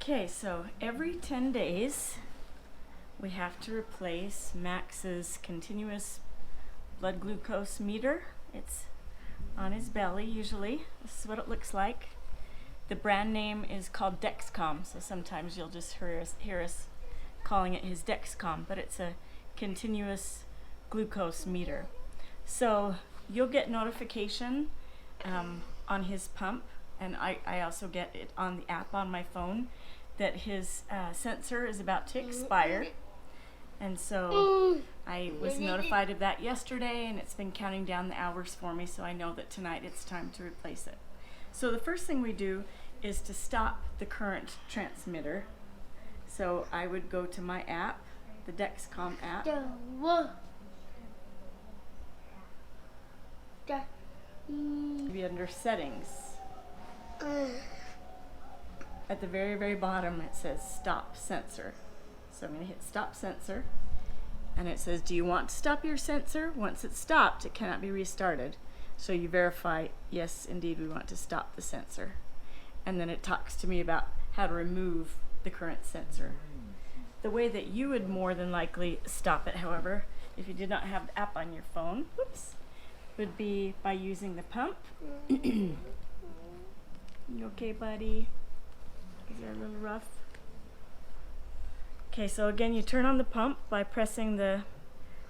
Okay, so every 10 days we have to replace Max's continuous blood glucose meter. It's on his belly usually. This is what it looks like. The brand name is called Dexcom, so sometimes you'll just hear us calling it his Dexcom, but it's a continuous glucose meter. So you'll get notification on his pump, and I also get it on the app on my phone that his sensor is about to expire. And so I was notified of that yesterday, and it's been counting down the hours for me, so I know that tonight it's time to replace it. So the first thing we do is to stop the current transmitter. So I would go to my app, the Dexcom app. Be under settings. At the very, very bottom it says stop sensor. So I'm going to hit stop sensor, and it says, do you want to stop your sensor? Once it's stopped, it cannot be restarted. So you verify, yes, indeed, we want to stop the sensor. And then it talks to me about how to remove the current sensor. The way that you would more than likely stop it, however, if you did not have the app on your phone, would be by using the pump. You okay, buddy? Is that a little rough? Okay, so again, you turn on the pump by pressing the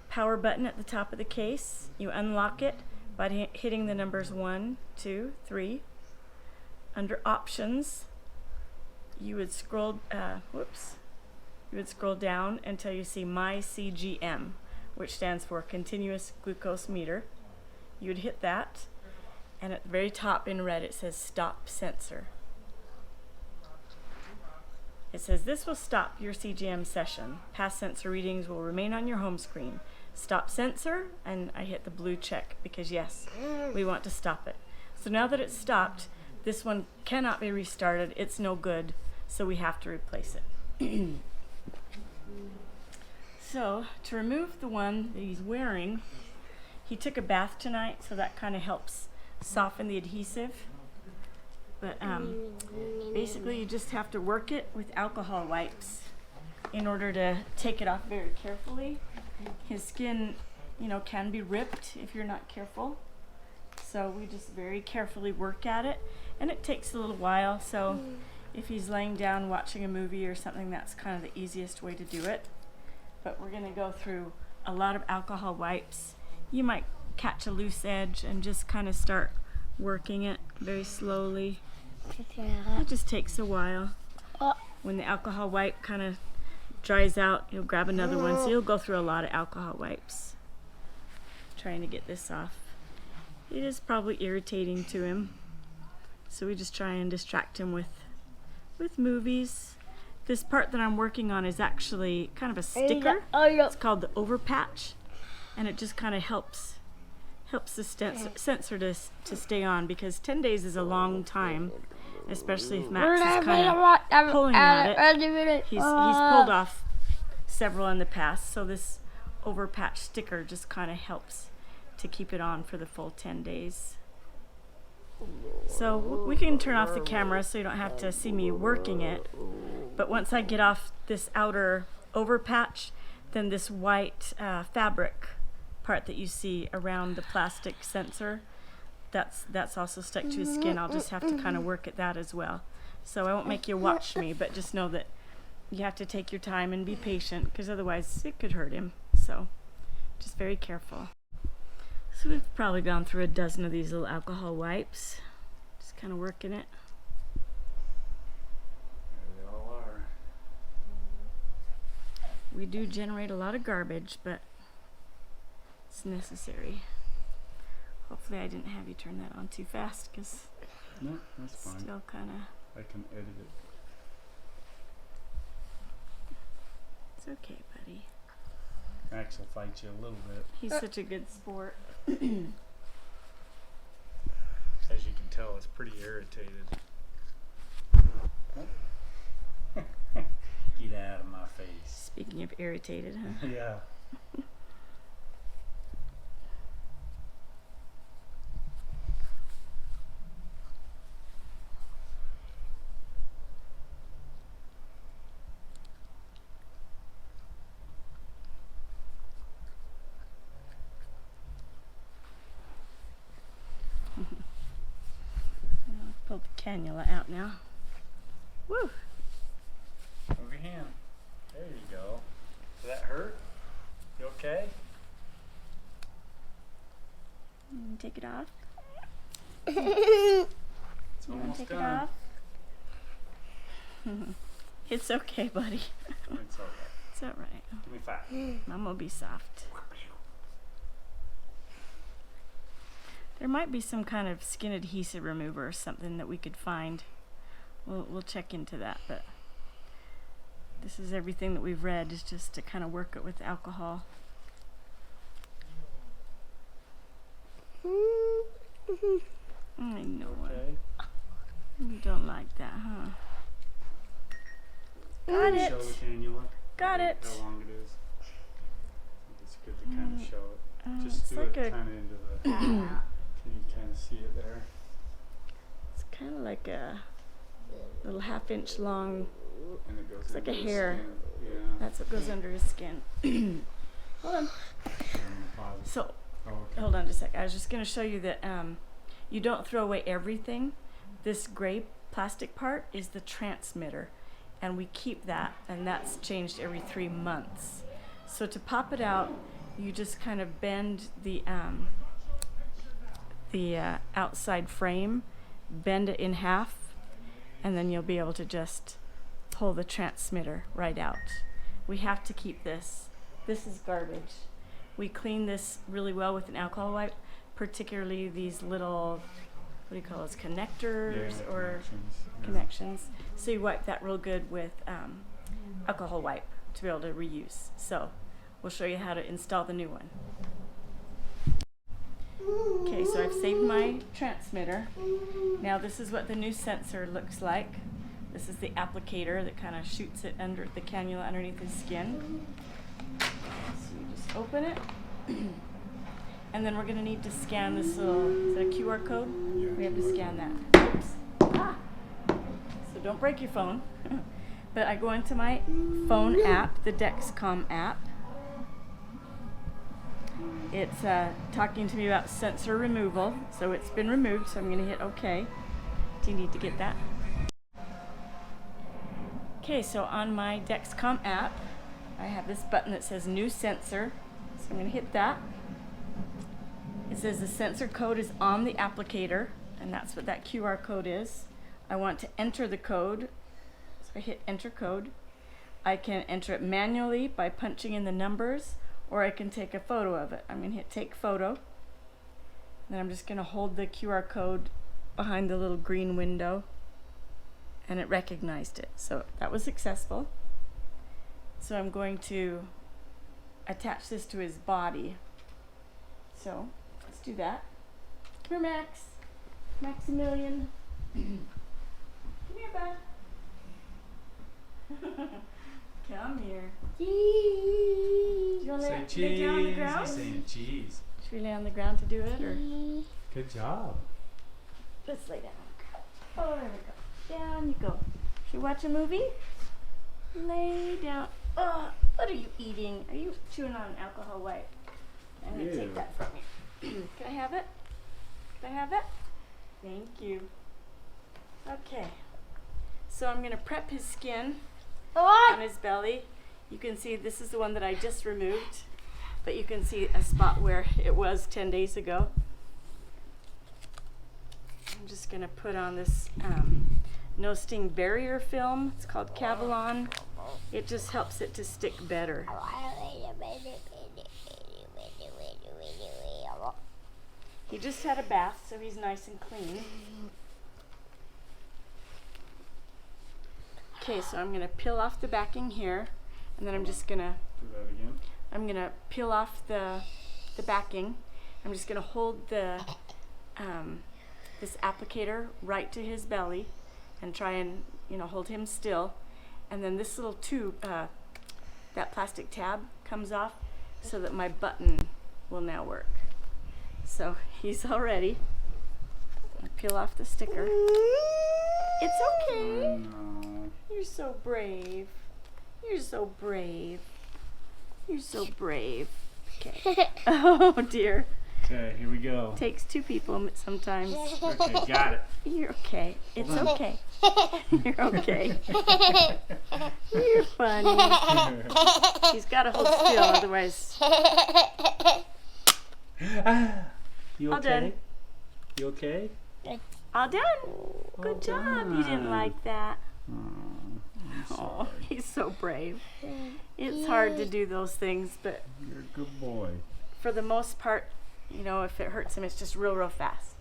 power button at the top of the case. You unlock it by hitting the numbers 1, 2, 3. Under options, you would scroll down until you see My CGM, which stands for Continuous Glucose Meter. You would hit that, and at the very top in red it says Stop Sensor. It says this will stop your CGM session. Past sensor readings will remain on your home screen. Stop sensor, and I hit the blue check because yes, we want to stop it. So now that it's stopped, this one cannot be restarted. It's no good, so we have to replace it. So to remove the one that he's wearing, he took a bath tonight, so that kind of helps soften the adhesive. But basically you just have to work it with alcohol wipes in order to take it off very carefully. His skin, can be ripped if you're not careful. So we just very carefully work at it, and it takes a little while. So if he's laying down watching a movie or something, that's kind of the easiest way to do it. But we're gonna go through a lot of alcohol wipes. You might catch a loose edge and just kind of start working it very slowly. It just takes a while. When the alcohol wipe kind of dries out, you'll grab another one. So you'll go through a lot of alcohol wipes trying to get this off. It is probably irritating to him, so we just try and distract him with movies. This part that I'm working on is actually kind of a sticker. It's called the over patch, and it just kind of helps the sensor to stay on, because 10 days is a long time, especially if Max is kind of pulling at it. He's pulled off several in the past, so this over patch sticker just kind of helps to keep it on for the full 10 days. So we can turn off the camera so you don't have to see me working it, but once I get off this outer over patch, then this white fabric part that you see around the plastic sensor, that's also stuck to his skin. I'll just have to kind of work at that as well. So I won't make you watch me, but just know that you have to take your time and be patient, because otherwise it could hurt him. So just very careful. So we've probably gone through a dozen of these little alcohol wipes, just kind of working it. There they all are. We do generate a lot of garbage, but it's necessary. Hopefully I didn't have you turn that on too fast, because No, that's fine. Still kind of. I can edit it. It's okay, buddy. Max will fight you a little bit. He's such a good sport. As you can tell, it's pretty irritated. Get out of my face. Speaking of irritated, huh? Yeah. cannula out now. Woo! Move your hand. There you go. Does that hurt? You okay? Take it off. It's You want almost to take done. it off? It's okay, buddy. It's alright. It's alright. Give me 5. Mom will be soft. There might be some kind of skin adhesive remover or something that we could find. We'll check into that, but this is everything that we've read, is just to kind of work it with alcohol. I know it. Okay. You don't like that, huh? Got it. Show the cannula. Got it. How long it is. It's good to kind of show it. Just It's do like it a, kind of into the. Can you kind of see it there? it's kind of like a little 1/2 inch long. And it goes It's like into a the hair. skin. Yeah. That's what goes under his skin. Hold on. So, Oh, okay. hold on just a sec. I was just going to show you that you don't throw away everything. This gray plastic part is the transmitter, and we keep that, and that's changed every 3 months. So to pop it out, you just kind of bend the outside frame, bend it in half, and then you'll be able to just pull the transmitter right out. We have to keep this. This is garbage. We clean this really well with an alcohol wipe, particularly these little, what do you call those, connectors Yeah, or connections. connections. So you wipe that real good with alcohol wipe to be able to reuse. So we'll show you how to install the new one. Okay, so I've saved my transmitter. Now this is what the new sensor looks like. This is the applicator that kind of shoots it under the cannula underneath his skin. So you just open it. And then we're going to need to scan this little, is that a QR code? Yeah, We have to QR scan that. Oops. Ah. So don't break your phone. But I go into my phone app, the Dexcom app. It's talking to me about sensor removal. So it's been removed, so I'm going to hit OK. Do you need to get that? Okay, so on my Dexcom app, I have this button that says New Sensor. So I'm going to hit that. It says the sensor code is on the applicator, and that's what that QR code is. I want to enter the code, so I hit Enter Code. I can enter it manually by punching in the numbers, or I can take a photo of it. I'm going to hit Take Photo. Then I'm just going to hold the QR code behind the little green window, and it recognized it. So that was successful. So I'm going to attach this to his body. So let's do that. Come here, Max. Maximilian. Come here, bud. Come here. Cheese. You want to Say lay down on the cheese. ground? He's saying cheese. Should we lay on the ground to do it, or Good job. let's lay down on the ground? Oh, there we go. Down you go. Should we watch a movie? Lay down. Oh, what are you eating? Are you chewing on an alcohol wipe? I'm going to Ew. take that from you. Can I have it? Can I have it? Thank you. Okay. So I'm going to prep his skin on his belly. You can see this is the one that I just removed, but you can see a spot where it was 10 days ago. I'm just going to put on this no sting barrier film. It's called Cavalon. It just helps it to stick better. He just had a bath, so he's nice and clean. Okay, so I'm going to peel off the backing here, and then I'm just going to Do that again. peel off the backing. I'm just going to hold the this applicator right to his belly and try and hold him still. And then this little tube, that plastic tab comes off so that my button will now work. So he's all ready. I'll peel off the sticker. It's okay. No. You're so brave. You're so brave. You're so brave. Okay. Oh dear. Okay, here we go. Takes two people sometimes. Okay, got it. You're okay. It's Hold on. okay. You're okay. You're funny. He's got to hold still, otherwise. You All okay? done. You okay? All done. Good All job. You didn't done. like that. I'm Oh, sorry. he's so brave. It's hard to do those things, but You're a good boy. for the most part, you know, if it hurts him, it's just real fast.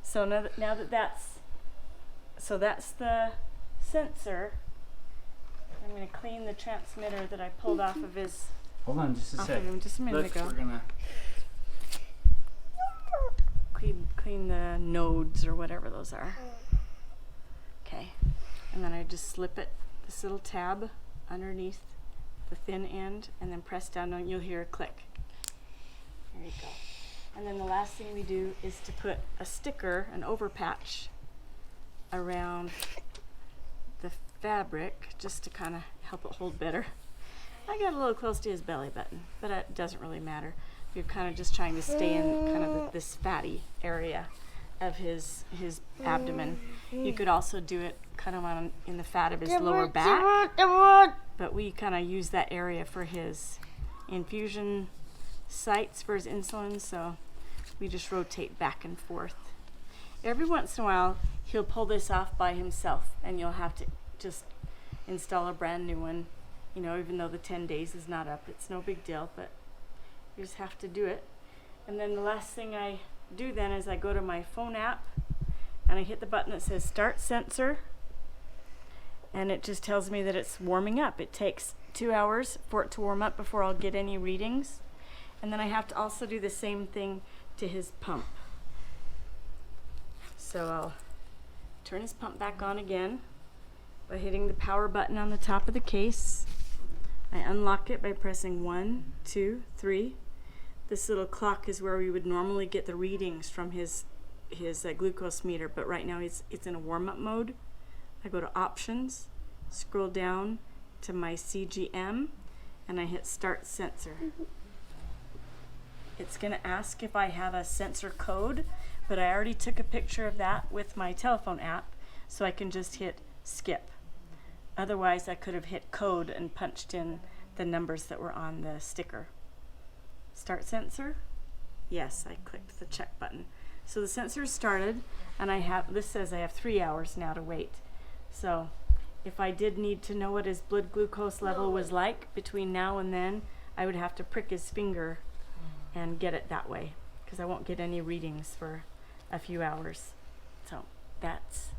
So now that that's the sensor. I'm going to clean the transmitter that I pulled off of his Hold on just a off sec. of him just a minute Look, ago. we're gonna. Clean the nodes or whatever those are. Okay, and then I just slip it, this little tab underneath the thin end, and then press down and you'll hear a click. There you go. And then the last thing we do is to put a sticker, an overpatch, around the fabric just to kind of help it hold better. I got a little close to his belly button, but it doesn't really matter. You're kind of just trying to stay in kind of this fatty area of his abdomen. You could also do it kind of in the fat of his lower back, but we kind of use that area for his infusion sites for his insulin, so we just rotate back and forth. Every once in a while, he'll pull this off by himself, and you'll have to just install a brand new one. You know, even though the 10 days is not up, it's no big deal, but you just have to do it. And then the last thing I do then is I go to my phone app and I hit the button that says Start Sensor, and it just tells me that it's warming up. It takes 2 hours for it to warm up before I'll get any readings. And then I have to also do the same thing to his pump. So I'll turn his pump back on again by hitting the power button on the top of the case. I unlock it by pressing 1, 2, 3. This little clock is where we would normally get the readings from his glucose meter, but right now it's in a warm-up mode. I go to Options, scroll down to my CGM, and I hit Start Sensor. It's going to ask if I have a sensor code, but I already took a picture of that with my telephone app, so I can just hit Skip. Otherwise, I could have hit code and punched in the numbers that were on the sticker. Start sensor? Yes, I clicked the check button. So the sensor started, and this says I have 3 hours now to wait. So if I did need to know what his blood glucose level was like between now and then, I would have to prick his finger and get it that way, because I won't get any readings for a few hours. So that's